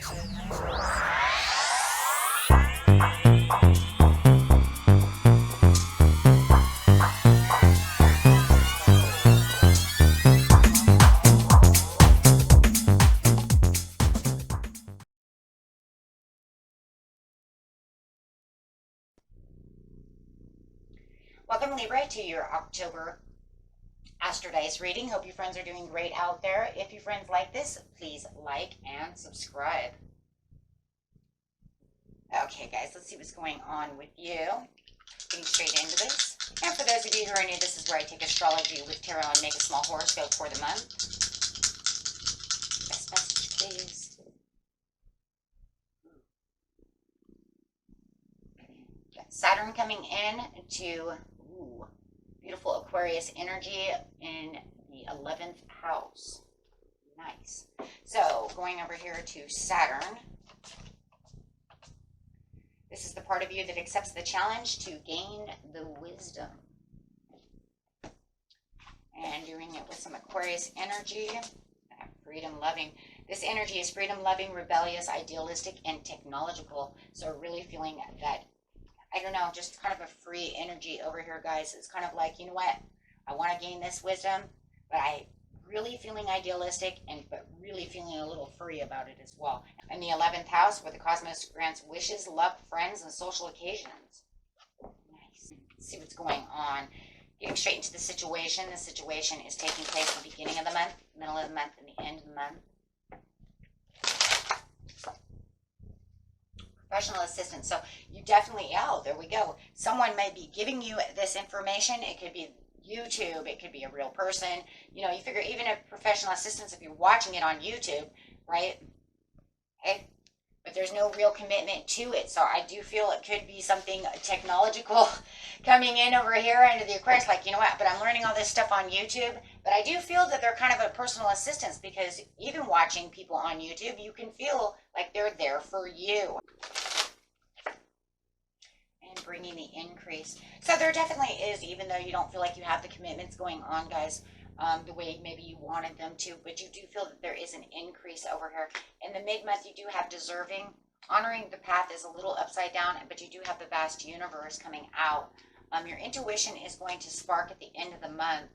Welcome, Libra, to your October Astrodice reading. Hope you friends are doing great out there. If you friends like this, please like and subscribe. Okay, guys, let's see what's going on with you. Getting straight into this. And for those of you who are new, this is where I take astrology with tarot and make a small horoscope for the month. Best message, please. Got Saturn coming in to beautiful Aquarius energy in the 11th house. Nice. So going over here to Saturn. This is the part of you that accepts the challenge to gain the wisdom. And doing it with some Aquarius energy. Freedom loving. This energy is freedom loving, rebellious, idealistic, and technological. So really feeling that, I don't know, just kind of a free energy over here, guys. It's kind of like, you know what? I want to gain this wisdom, but I really feeling idealistic but really feeling a little free about it as well. In the 11th house, where the cosmos grants wishes, luck, friends, and social occasions. Nice. Let's see what's going on. Getting straight into the situation. The situation is taking place at the beginning of the month, middle of the month, and the end of the month. Professional assistance. So you definitely, oh, there we go. Someone may be giving you this information. It could be YouTube. It could be a real person. You know, you figure even a professional assistance, if you're watching it on YouTube, right? Okay. But there's no real commitment to it. So I do feel it could be something technological coming in over here into the Aquarius. Like, you know what? But I'm learning all this stuff on YouTube. But I do feel that they're kind of a personal assistance, because even watching people on YouTube, you can feel like they're there for you. And bringing the increase. So there definitely is, even though you don't feel like you have the commitments going on, guys, the way maybe you wanted them to, but you do feel that there is an increase over here. In the mid-month, you do have deserving. Honoring the path is a little upside down, but you do have the vast universe coming out. Your intuition is going to spark at the end of the month,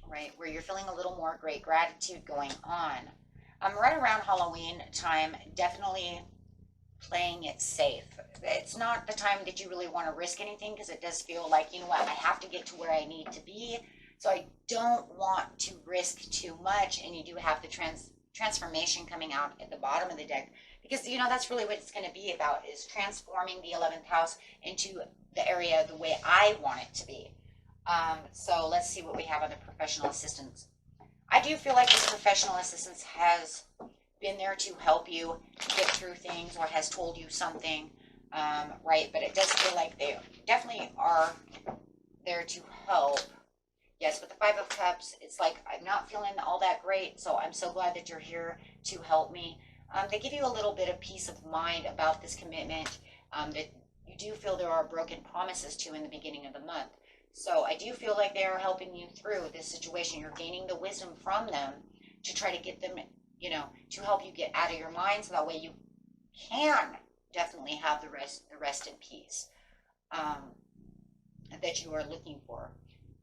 right, where you're feeling a little more great gratitude going on. Right around Halloween time, definitely playing it safe. It's not the time that you really want to risk anything, because it does feel like, you know what, I have to get to where I need to be, so I don't want to risk too much. And you do have the transformation coming out at the bottom of the deck, because, you know, that's really what it's going to be about, is transforming the 11th house into the area the way I want it to be. So let's see what we have on the professional assistance. I do feel like this professional assistance has been there to help you get through things, or has told you something, right? But it does feel like they definitely are there to help. Yes, with the 5 of Cups, it's like I'm not feeling all that great, so I'm so glad that you're here to help me. They give you a little bit of peace of mind about this commitment, that you do feel there are broken promises to in the beginning of the month. So I do feel like they are helping you through this situation. You're gaining the wisdom from them to try to get them, you know, to help you get out of your mind, so that way you can definitely have the rest in peace that you are looking for.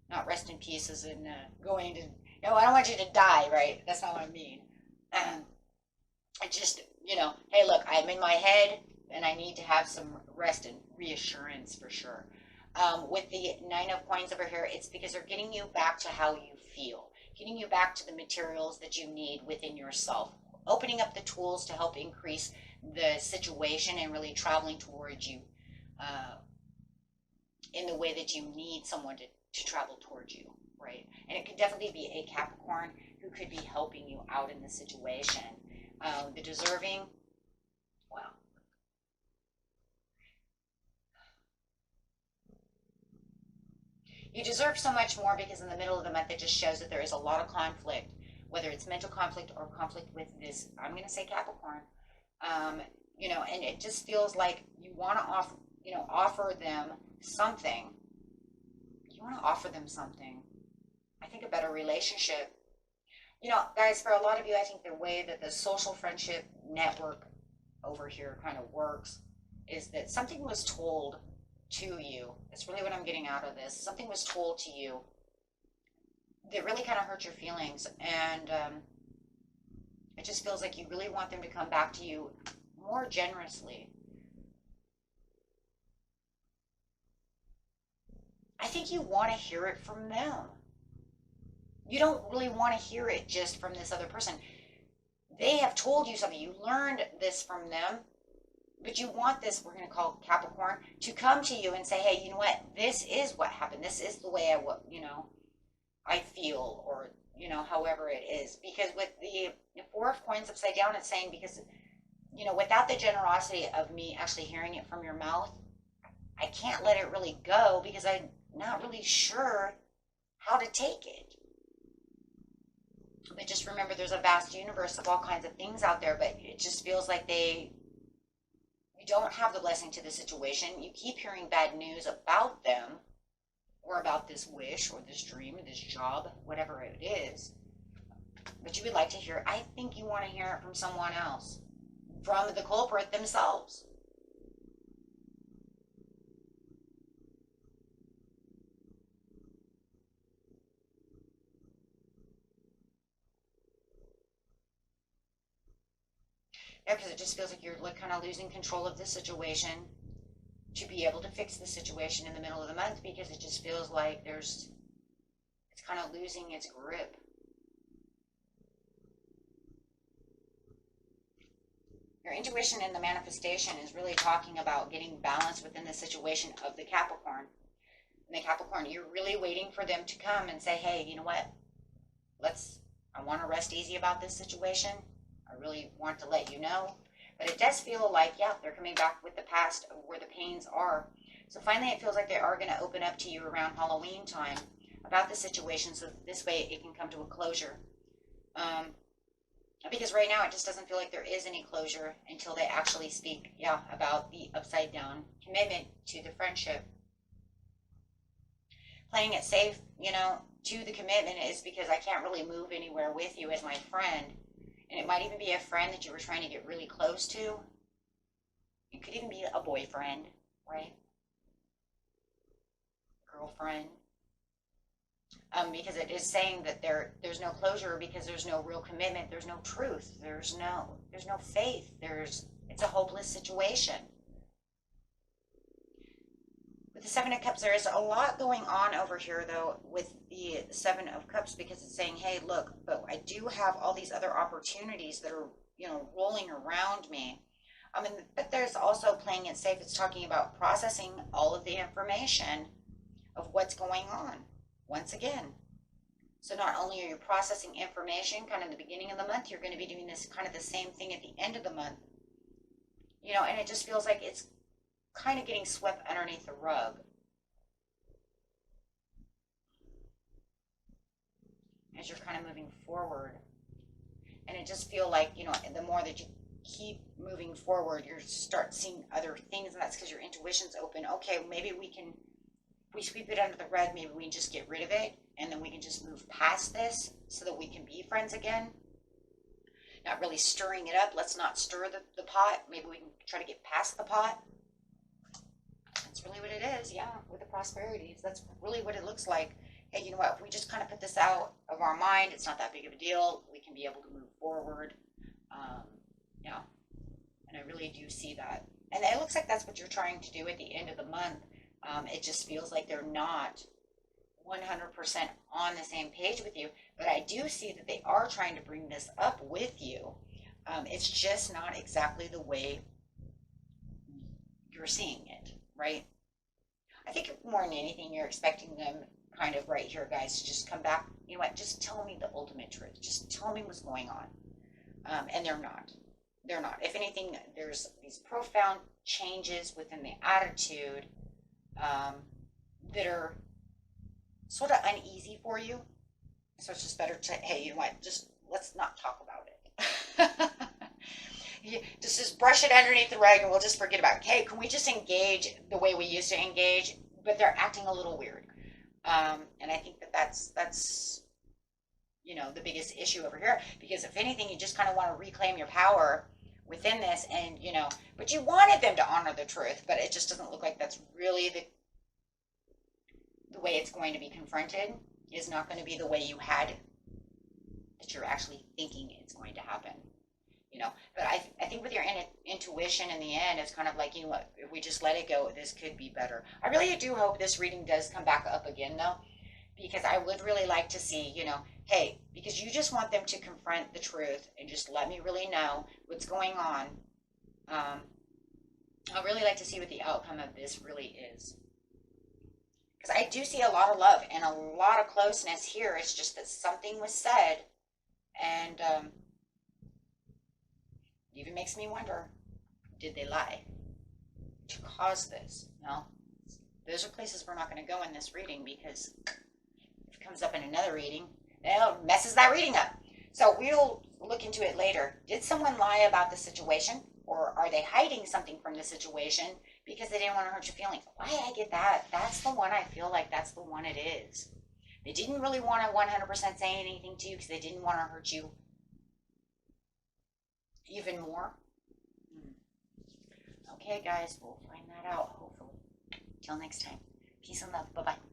Not rest in peace as in going to, no, I don't want you to die, right? That's not what I mean. I just, you know, hey, look, I'm in my head and I need to have some rest and reassurance for sure. With the 9 of Coins over here, it's because they're getting you back to how you feel, getting you back to the materials that you need within yourself, opening up the tools to help increase the situation and really traveling towards you in the way that you need someone to travel towards you, right? And it could definitely be a Capricorn who could be helping you out in the situation. The deserving, well, you deserve so much more, because in the middle of the month, it just shows that there is a lot of conflict, whether it's mental conflict or conflict with this, I'm going to say Capricorn, you know, and it just feels like you want to offer them something. You want to offer them something. I think a better relationship. You know, guys, for a lot of you, I think the way that the social friendship network over here kind of works is that something was told to you. It's really what I'm getting out of this. Something was told to you that really kind of hurt your feelings. And it just feels like you really want them to come back to you more generously. I think you want to hear it from them. You don't really want to hear it just from this other person. They have told you something. You learned this from them, but you want this, we're going to call Capricorn, to come to you and say, hey, you know what? This is what happened. This is the way I feel, or, however it is. Because with the Four of Coins upside down, it's saying, because, without the generosity of me actually hearing it from your mouth, I can't let it really go because I'm not really sure how to take it. But just remember, there's a vast universe of all kinds of things out there, but it just feels like you don't have the blessing to the situation. You keep hearing bad news about them, or about this wish, or this dream, or this job, whatever it is. But you would like to hear, I think you want to hear it from someone else, from the culprit themselves. Yeah, because it just feels like you're kind of losing control of the situation to be able to fix the situation in the middle of the month, because it just feels like it's kind of losing its grip. Your intuition in the manifestation is really talking about getting balance within the situation of the Capricorn. And the Capricorn, you're really waiting for them to come and say, hey, you know what? I want to rest easy about this situation. I really want to let you know. But it does feel like, yeah, they're coming back with the past of where the pains are. So finally, it feels like they are going to open up to you around Halloween time about the situation, so this way it can come to a closure. Because right now it just doesn't feel like there is any closure until they actually speak, about the upside down commitment to the friendship. Playing it safe, to the commitment is because I can't really move anywhere with you as my friend. And it might even be a friend that you were trying to get really close to. It could even be a boyfriend, right? Girlfriend. Because it is saying that there's no closure because there's no real commitment, there's no truth, there's no faith, it's a hopeless situation. With the Seven of Cups, there is a lot going on over here, though, with the Seven of Cups, because it's saying, hey, look, but I do have all these other opportunities that are, rolling around me. But there's also playing it safe. It's talking about processing all of the information of what's going on, once again. So not only are you processing information kind of in the beginning of the month, you're going to be doing this kind of the same thing at the end of the month. And it just feels like it's kind of getting swept underneath the rug. As you're kind of moving forward. And it just feels like, the more that you keep moving forward, you start seeing other things, and that's because your intuition's open. Okay, maybe we sweep it under the rug, maybe we can just get rid of it, and then we can just move past this so that we can be friends again. Not really stirring it up. Let's not stir the pot. Maybe we can try to get past the pot. That's really what it is, with the prosperities. That's really what it looks like. Hey, you know what? If we just kind of put this out of our mind, it's not that big of a deal. We can be able to move forward. And I really do see that. And it looks like that's what you're trying to do at the end of the month. It just feels like they're not 100% on the same page with you. But I do see that they are trying to bring this up with you. It's just not exactly the way you're seeing it, right? I think more than anything, you're expecting them kind of right here, guys, to just come back. You know what? Just tell me the ultimate truth. Just tell me what's going on. And they're not. They're not. If anything, there's these profound changes within the attitude that are sort of uneasy for you. So it's just better to, hey, you know what? Just let's not talk about it. Just brush it underneath the rug and we'll just forget about it. Hey, can we just engage the way we used to engage? But they're acting a little weird. And I think that's you know, the biggest issue over here, because if anything, you just kind of want to reclaim your power within this, and you know, but you wanted them to honor the truth, but it just doesn't look like that's really the way it's going to be confronted. Is not going to be the way you had, that you're actually thinking it's going to happen, you know. But I think with your intuition in the end, it's kind of like, you know what, if we just let it go, this could be better. I really do hope this reading does come back up again, though, because I would really like to see, you know, hey, because you just want them to confront the truth and just let me really know what's going on. I'd really like to see what the outcome of this really is. Because I do see a lot of love and a lot of closeness here. It's just that something was said, and even makes me wonder, did they lie to cause this? No, those are places we're not going to go in this reading, because if it comes up in another reading, it messes that reading up. So we'll look into it later. Did someone lie about the situation, or are they hiding something from the situation because they didn't want to hurt your feelings? Why I get that? That's the one. I feel like that's the one it is. They didn't really want to 100% say anything to you because they didn't want to hurt you even more. Okay, guys, we'll find that out, hopefully. Till next time. Peace and love. Bye-bye.